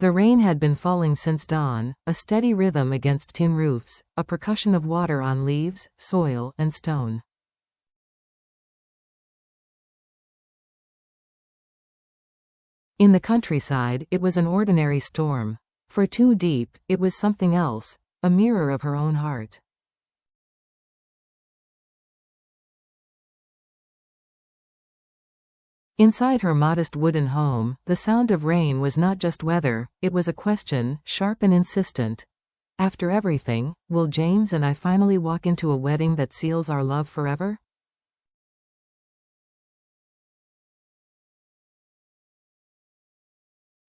The rain had been falling since dawn, a steady rhythm against tin roofs, a percussion of water on leaves, soil, and stone. In the countryside, it was an ordinary storm. For Diep, it was something else, a mirror of her own heart. Inside her modest wooden home, the sound of rain was not just weather, it was a question, sharp and insistent. After everything, will James and I finally walk into a wedding that seals our love forever?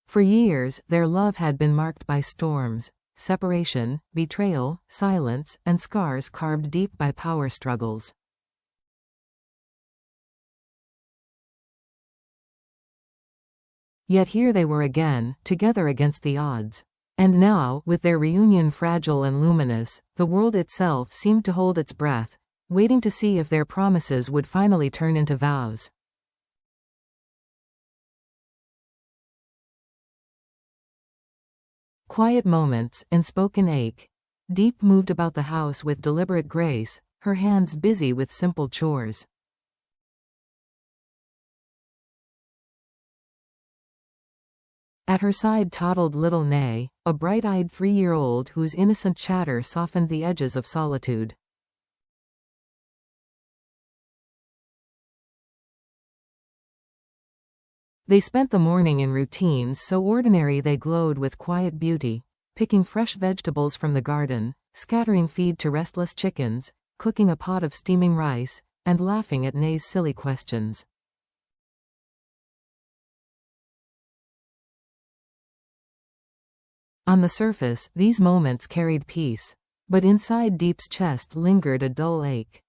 For years, their love had been marked by storms, separation, betrayal, silence, and scars carved deep by power struggles. Yet here they were again, together against the odds. And now, with their reunion fragile and luminous, the world itself seemed to hold its breath, waiting to see if their promises would finally turn into vows. Quiet moments, unspoken ache. Diep moved about the house with deliberate grace, her hands busy with simple chores. At her side toddled little Nay, a bright-eyed 3-year-old whose innocent chatter softened the edges of solitude. They spent the morning in routines so ordinary they glowed with quiet beauty, picking fresh vegetables from the garden, scattering feed to restless chickens, cooking a pot of steaming rice, and laughing at Nay's silly questions. On the surface, these moments carried peace, but inside Diep's chest lingered a dull ache.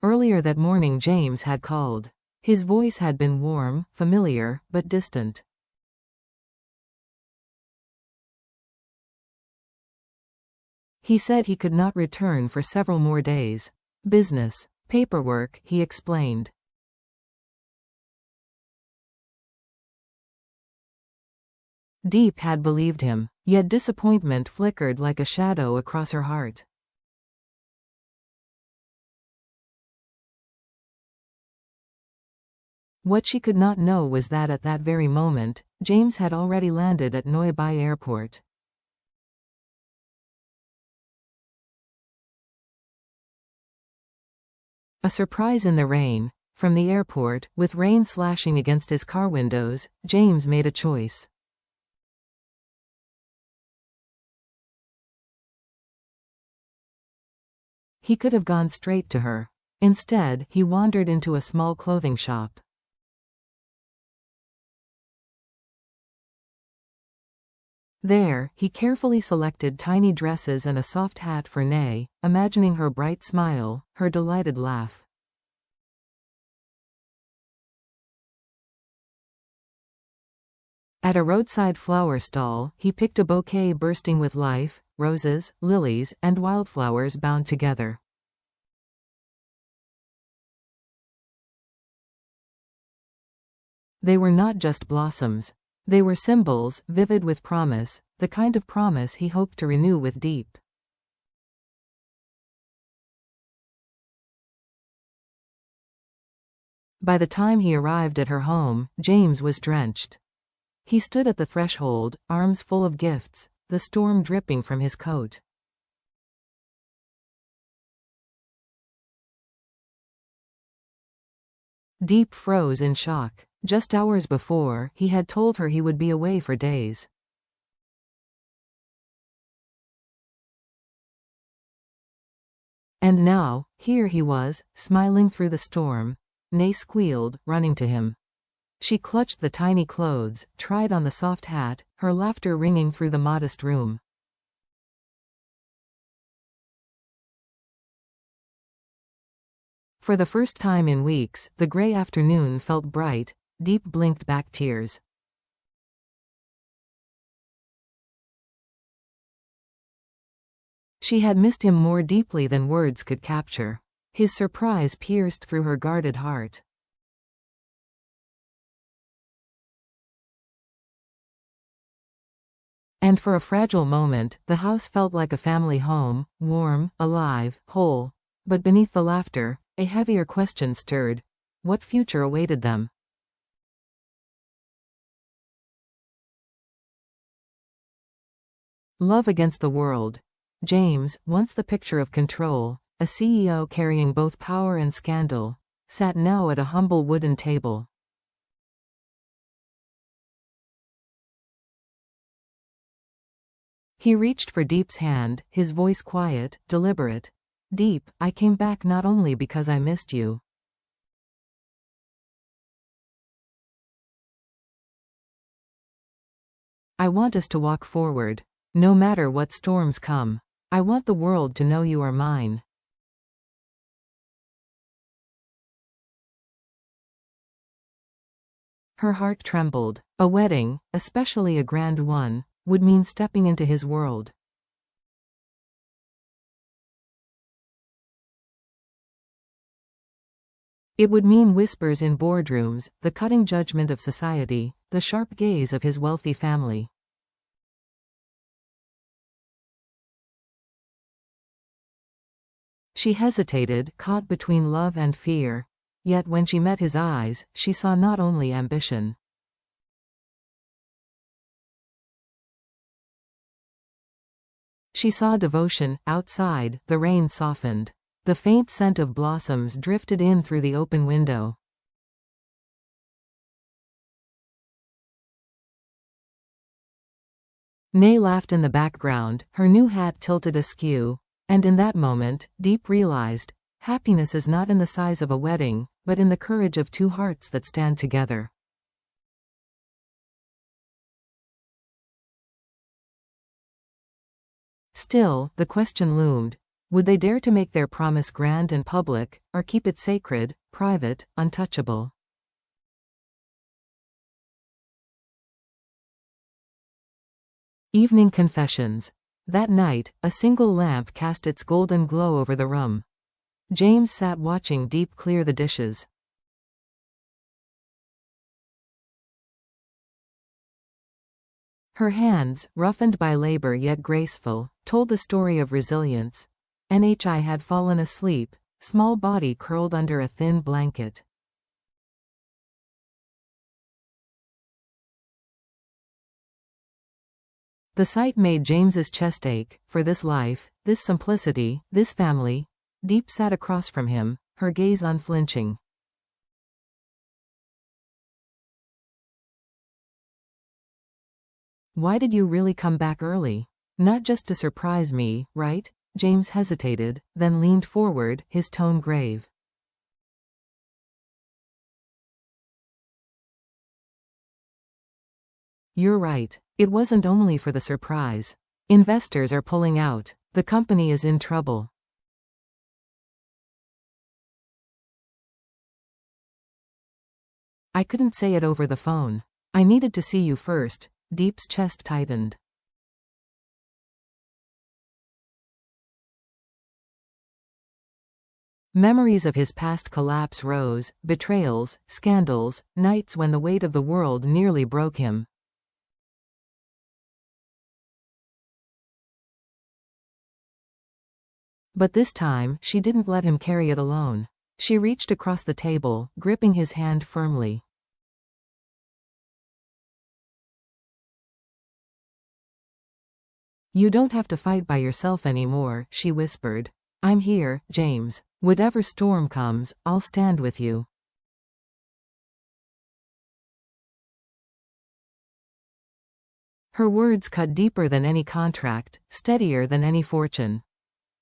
Earlier that morning James had called. His voice had been warm, familiar, but distant. He said he could not return for several more days. Business. Paperwork, he explained. Diep had believed him, yet disappointment flickered like a shadow across her heart. What she could not know was that at that very moment, James had already landed at Diep airport. A surprise in the rain. From the airport, with rain slashing against his car windows, James made a choice. He could have gone straight to her. Instead, he wandered into a small clothing shop. There, he carefully selected tiny dresses and a soft hat for Nay, imagining her bright smile, her delighted laugh. At a roadside flower stall, he picked a bouquet bursting with life, roses, lilies, and wildflowers bound together. They were not just blossoms. They were symbols, vivid with promise, the kind of promise he hoped to renew with Diep. By the time he arrived at her home, James was drenched. He stood at the threshold, arms full of gifts, the storm dripping from his coat. Diep froze in shock. Just hours before, he had told her he would be away for days. And now, here he was, smiling through the storm. Nay squealed, running to him. She clutched the tiny clothes, tried on the soft hat, her laughter ringing through the modest room. For the first time in weeks, the gray afternoon felt bright. Diep blinked back tears. She had missed him more deeply than words could capture. His surprise pierced through her guarded heart. And for a fragile moment, the house felt like a family home, warm, alive, whole. But beneath the laughter, a heavier question stirred. What future awaited them? Love against the world. James, once the picture of control, a CEO carrying both power and scandal, sat now at a humble wooden table. He reached for Diep's hand, his voice quiet, deliberate. Diep, I came back not only because I missed you. I want us to walk forward. No matter what storms come. I want the world to know you are mine. Her heart trembled. A wedding, especially a grand one, would mean stepping into his world. It would mean whispers in boardrooms, the cutting judgment of society, the sharp gaze of his wealthy family. She hesitated, caught between love and fear. Yet when she met his eyes, she saw not only ambition. She saw devotion. Outside, the rain softened. The faint scent of blossoms drifted in through the open window. Nay laughed in the background, her new hat tilted askew. And in that moment, Diep realized, happiness is not in the size of a wedding, but in the courage of two hearts that stand together. Still, the question loomed. Would they dare to make their promise grand and public, or keep it sacred, private, untouchable? Evening confessions. That night, a single lamp cast its golden glow over the room. James sat watching Diep clear the dishes. Her hands, roughened by labor yet graceful, told the story of resilience. Nhi had fallen asleep, small body curled under a thin blanket. The sight made James's chest ache. For this life, this simplicity, this family. Diep sat across from him, her gaze unflinching. Why did you really come back early? Not just to surprise me, right? James hesitated, then leaned forward, his tone grave. You're right. It wasn't only for the surprise. Investors are pulling out. The company is in trouble. I couldn't say it over the phone. I needed to see you first. Diep's chest tightened. Memories of his past collapse rose, betrayals, scandals, nights when the weight of the world nearly broke him. But this time, she didn't let him carry it alone. She reached across the table, gripping his hand firmly. You don't have to fight by yourself anymore, she whispered. I'm here, James. Whatever storm comes, I'll stand with you. Her words cut deeper than any contract, steadier than any fortune.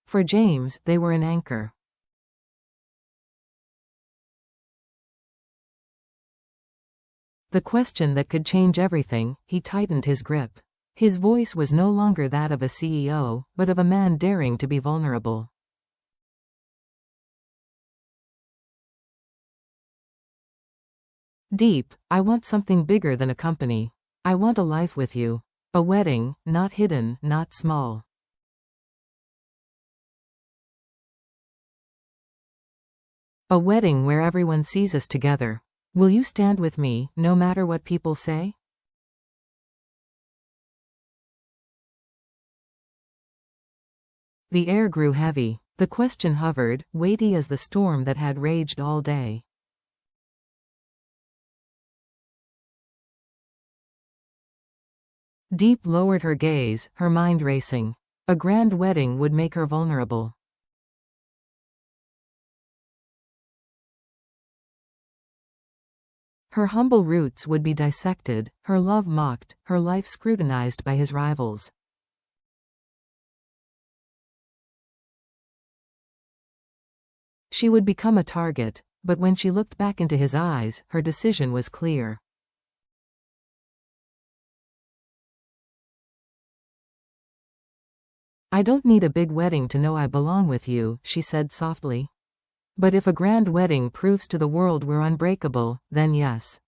For James, they were an anchor. The question that could change everything. He tightened his grip. His voice was no longer that of a CEO, but of a man daring to be vulnerable. Diep, I want something bigger than a company. I want a life with you. A wedding, not hidden, not small. A wedding where everyone sees us together. Will you stand with me, no matter what people say? The air grew heavy. The question hovered, weighty as the storm that had raged all day. Diep lowered her gaze, her mind racing. A grand wedding would make her vulnerable. Her humble roots would be dissected, her love mocked, her life scrutinized by his rivals. She would become a target, but when she looked back into his eyes, her decision was clear. I don't need a big wedding to know I belong with you, she said softly. But if a grand wedding proves to the world we're unbreakable, then yes.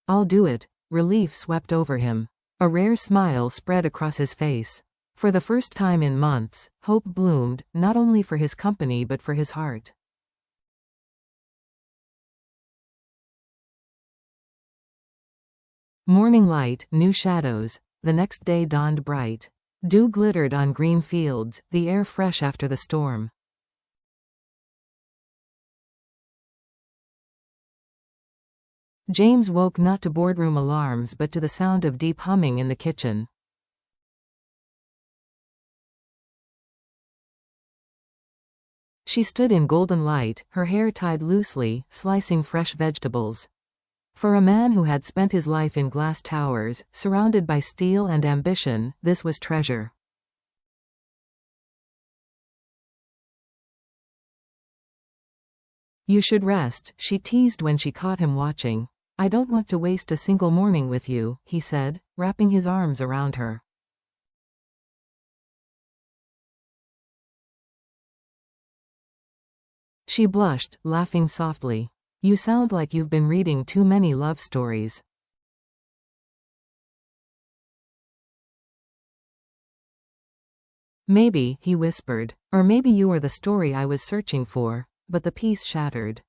I'll do it. Relief swept over him. A rare smile spread across his face. For the first time in months, hope bloomed, not only for his company but for his heart. Morning light, new shadows. The next day dawned bright. Dew glittered on green fields, the air fresh after the storm. James woke not to boardroom alarms but to the sound of deep humming in the kitchen. She stood in golden light, her hair tied loosely, slicing fresh vegetables. For a man who had spent his life in glass towers, surrounded by steel and ambition, this was treasure. You should rest, she teased when she caught him watching. I don't want to waste a single morning with you, he said, wrapping his arms around her. She blushed, laughing softly. You sound like you've been reading too many love stories. Maybe, he whispered, or maybe you are the story I was searching for, but the piece shattered.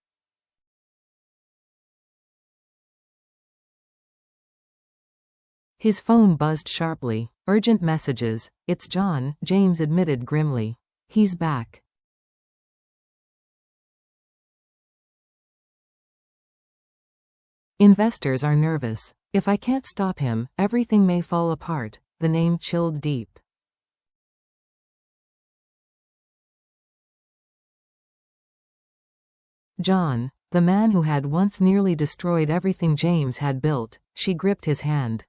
His phone buzzed sharply. Urgent messages. It's John, James admitted grimly. He's back. Investors are nervous. If I can't stop him, everything may fall apart. The name chilled Diep. John, the man who had once nearly destroyed everything James had built. She gripped his hand.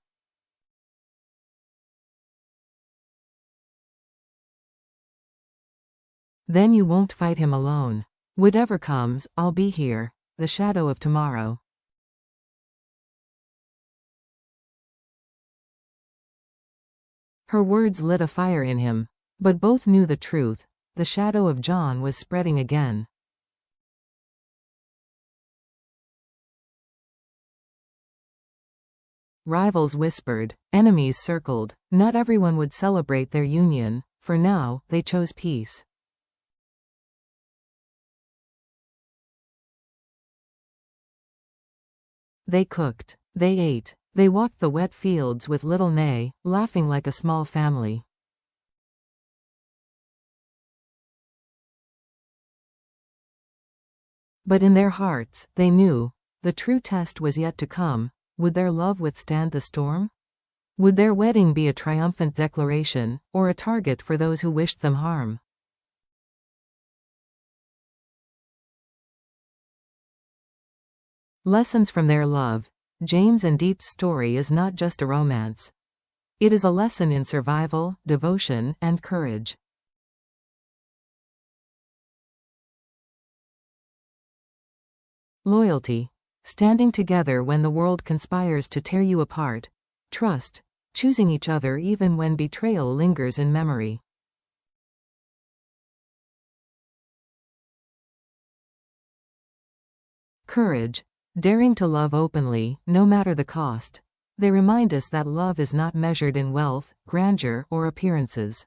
Then you won't fight him alone. Whatever comes, I'll be here. The shadow of tomorrow. Her words lit a fire in him. But both knew the truth. The shadow of John was spreading again. Rivals whispered. Enemies circled. Not everyone would celebrate their union. For now, they chose peace. They cooked. They ate. They walked the wet fields with little Nay, laughing like a small family. But in their hearts, they knew, the true test was yet to come. Would their love withstand the storm? Would their wedding be a triumphant declaration, or a target for those who wished them harm? Lessons from their love. James and Diep's story is not just a romance. It is a lesson in survival, devotion, and courage. Loyalty. Standing together when the world conspires to tear you apart. Trust. Choosing each other even when betrayal lingers in memory. Courage. Daring to love openly, no matter the cost. They remind us that love is not measured in wealth, grandeur, or appearances.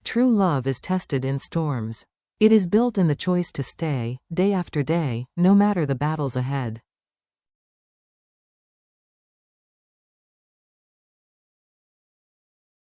True love is tested in storms. It is built in the choice to stay, day after day, no matter the battles ahead.